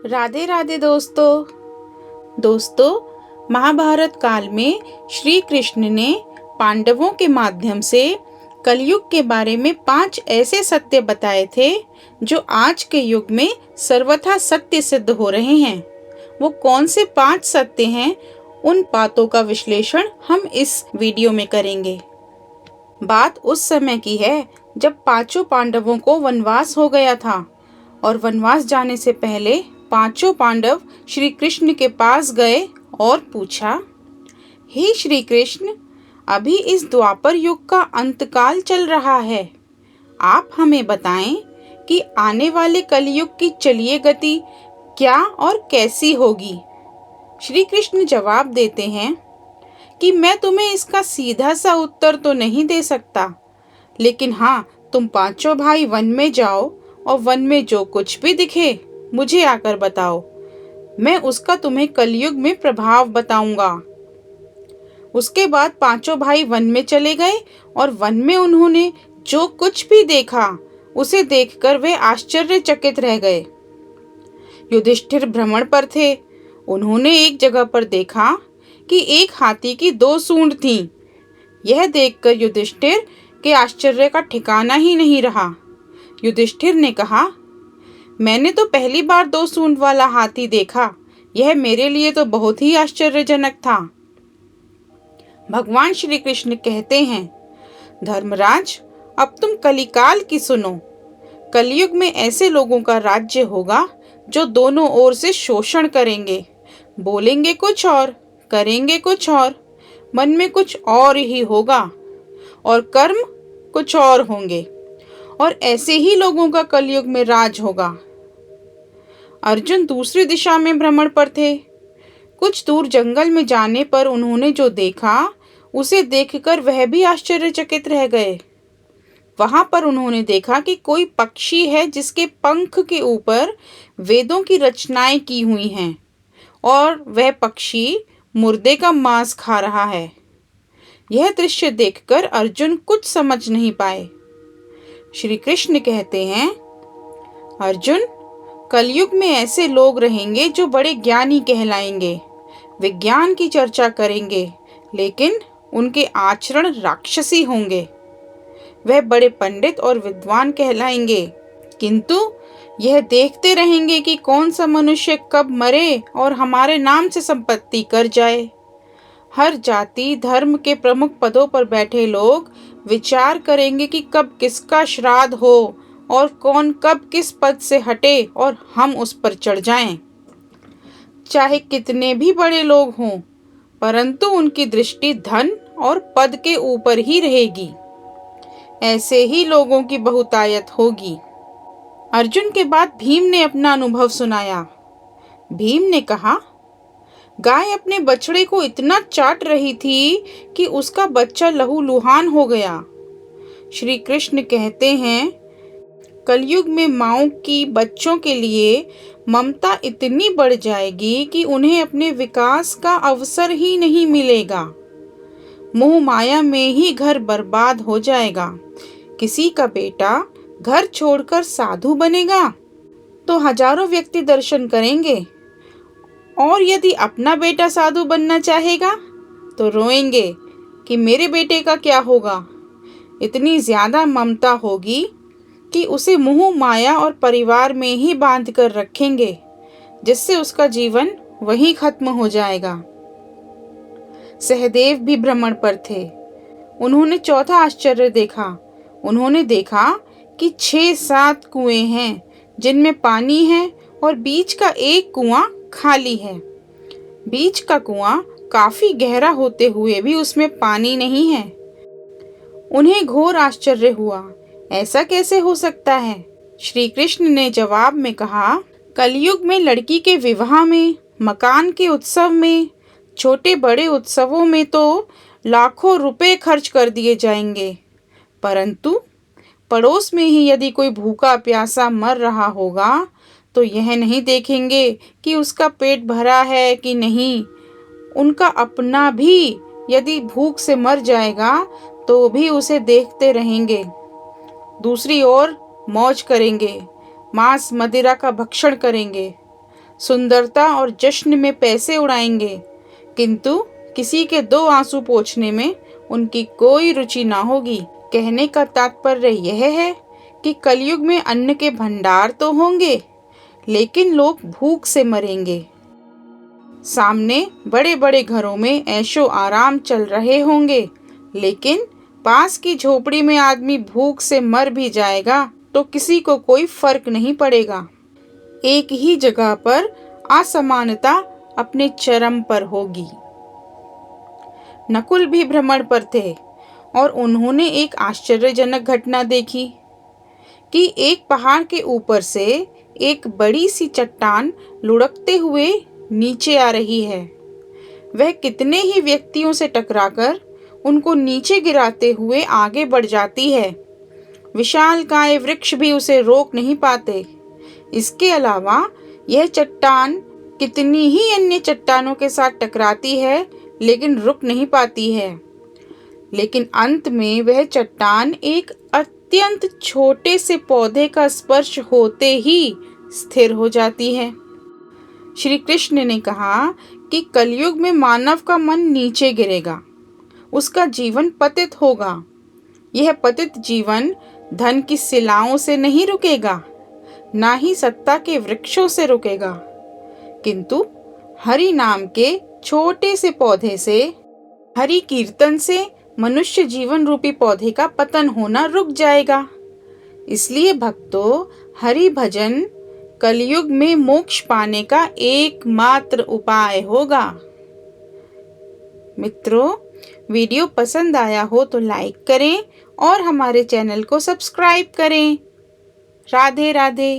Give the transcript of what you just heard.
राधे राधे दोस्तों महाभारत काल में श्री कृष्ण ने पांडवों के माध्यम से कलयुग के बारे में 5 ऐसे सत्य बताए थे जो आज के युग में सर्वथा सत्य सिद्ध हो रहे हैं। वो कौन से 5 सत्य हैं, उन बातों का विश्लेषण हम इस वीडियो में करेंगे। बात उस समय की है जब 5 पांडवों को वनवास हो गया था और वनवास जाने से पहले 5 पांडव श्री कृष्ण के पास गए और पूछा, हे श्री कृष्ण, अभी इस द्वापर युग का अंतकाल चल रहा है। आप हमें बताएं कि आने वाले कलयुग की चलिए गति क्या और कैसी होगी। श्री कृष्ण जवाब देते हैं कि मैं तुम्हें इसका सीधा सा उत्तर तो नहीं दे सकता, लेकिन हाँ, तुम 5 भाई वन में जाओ और वन में जो कुछ भी दिखे मुझे आकर बताओ। मैं उसका तुम्हें कलयुग में प्रभाव बताऊंगा। उसके बाद 5 भाई वन में चले गए और वन में उन्होंने जो कुछ भी देखा उसे देखकर वे आश्चर्यचकित रह गए। युधिष्ठिर भ्रमण पर थे। उन्होंने एक जगह पर देखा कि एक हाथी की 2 सूंड थीं। यह देखकर युधिष्ठिर के आश्चर्य का ठिकाना ही नहीं रहा। युधिष्ठिर ने कहा, मैंने तो पहली बार 2 सूंड वाला हाथी देखा। यह मेरे लिए तो बहुत ही आश्चर्यजनक था। भगवान श्री कृष्ण कहते हैं, धर्मराज, अब तुम कलिकाल की सुनो। कलयुग में ऐसे लोगों का राज्य होगा जो दोनों ओर से शोषण करेंगे, बोलेंगे कुछ और करेंगे कुछ और, मन में कुछ और ही होगा और कर्म कुछ और होंगे, और ऐसे ही लोगों का कलयुग में राज होगा। अर्जुन दूसरी दिशा में भ्रमण पर थे। कुछ दूर जंगल में जाने पर उन्होंने जो देखा उसे देखकर वह भी आश्चर्यचकित रह गए। वहां पर उन्होंने देखा कि कोई पक्षी है जिसके पंख के ऊपर वेदों की रचनाएं की हुई हैं और वह पक्षी मुर्दे का मांस खा रहा है। यह दृश्य देखकर अर्जुन कुछ समझ नहीं पाए। श्री कृष्ण कहते हैं, अर्जुन, कलयुग में ऐसे लोग रहेंगे जो बड़े ज्ञानी कहलाएंगे, विज्ञान की चर्चा करेंगे, लेकिन उनके आचरण राक्षसी होंगे। वह बड़े पंडित और विद्वान कहलाएंगे, किंतु यह देखते रहेंगे कि कौन सा मनुष्य कब मरे और हमारे नाम से संपत्ति कर जाए। हर जाति धर्म के प्रमुख पदों पर बैठे लोग विचार करेंगे कि कब किसका श्राद्ध हो और कौन कब किस पद से हटे और हम उस पर चढ़ जाएं। चाहे कितने भी बड़े लोग हों, परंतु उनकी दृष्टि धन और पद के ऊपर ही रहेगी। ऐसे ही लोगों की बहुतायत होगी। अर्जुन के बाद भीम ने अपना अनुभव सुनाया। भीम ने कहा, गाय अपने बछड़े को इतना चाट रही थी कि उसका बच्चा लहूलुहान हो गया। श्री कृष्ण कहते हैं, कलयुग में माँओं की बच्चों के लिए ममता इतनी बढ़ जाएगी कि उन्हें अपने विकास का अवसर ही नहीं मिलेगा। मोह माया में ही घर बर्बाद हो जाएगा। किसी का बेटा घर छोड़कर साधु बनेगा तो हजारों व्यक्ति दर्शन करेंगे, और यदि अपना बेटा साधु बनना चाहेगा तो रोएंगे कि मेरे बेटे का क्या होगा। इतनी ज्यादा ममता होगी कि उसे मोह माया और परिवार में ही बांध कर रखेंगे, जिससे उसका जीवन वहीं खत्म हो जाएगा। सहदेव भी भ्रमण पर थे। उन्होंने चौथा आश्चर्य देखा। उन्होंने देखा कि 6-7 कुएं हैं जिनमें पानी है और बीच का एक कुआं खाली है। बीच का कुआं काफी गहरा होते हुए भी उसमें पानी नहीं है। उन्हें घोर आश्चर्य हुआ, ऐसा कैसे हो सकता है। श्री कृष्ण ने जवाब में कहा, कलयुग में लड़की के विवाह में, मकान के उत्सव में, छोटे बड़े उत्सवों में तो लाखों रुपए खर्च कर दिए जाएंगे, परंतु पड़ोस में ही यदि कोई भूखा प्यासा मर रहा होगा तो यह नहीं देखेंगे कि उसका पेट भरा है कि नहीं। उनका अपना भी यदि भूख से मर जाएगा तो भी उसे देखते रहेंगे। दूसरी ओर मौज करेंगे, मांस मदिरा का भक्षण करेंगे। सुंदरता और जश्न में पैसे उड़ाएंगे, किंतु किसी के 2 आंसू पोंछने में उनकी कोई रुचि ना होगी। कहने का तात्पर्य यह है कि कलयुग में अन्न के भंडार तो होंगे, लेकिन लोग भूख से मरेंगे। सामने बड़े बड़े घरों में ऐशो आराम चल रहे होंगे, लेकिन पास की झोपड़ी में आदमी भूख से मर भी जाएगा तो किसी को कोई फर्क नहीं पड़ेगा। एक ही जगह पर असमानता अपने चरम पर होगी। नकुल भी भ्रमण पर थे और उन्होंने एक आश्चर्यजनक घटना देखी कि एक पहाड़ के ऊपर से एक बड़ी सी चट्टान लुढ़कते हुए नीचे आ रही है। वह कितने ही व्यक्तियों से टकराकर उनको नीचे गिराते हुए आगे बढ़ जाती है। विशालकाय वृक्ष भी उसे रोक नहीं पाते। इसके अलावा यह चट्टान कितनी ही अन्य चट्टानों के साथ टकराती है, लेकिन रुक नहीं पाती है। लेकिन अंत में वह चट्टान एक अत्यंत छोटे से पौधे का स्पर्श होते ही स्थिर हो जाती है। श्री कृष्ण ने कहा कि कलयुग में मानव का मन नीचे गिरेगा, उसका जीवन पतित होगा। यह पतित जीवन धन की शिलाओं से नहीं रुकेगा, ना ही सत्ता के वृक्षों से रुकेगा, किंतु हरि नाम के छोटे से पौधे से, हरि कीर्तन से मनुष्य जीवन रूपी पौधे का पतन होना रुक जाएगा। इसलिए भक्तों, हरि भजन कलयुग में मोक्ष पाने का एकमात्र उपाय होगा। मित्रों, वीडियो पसंद आया हो तो लाइक करें और हमारे चैनल को सब्सक्राइब करें। राधे राधे।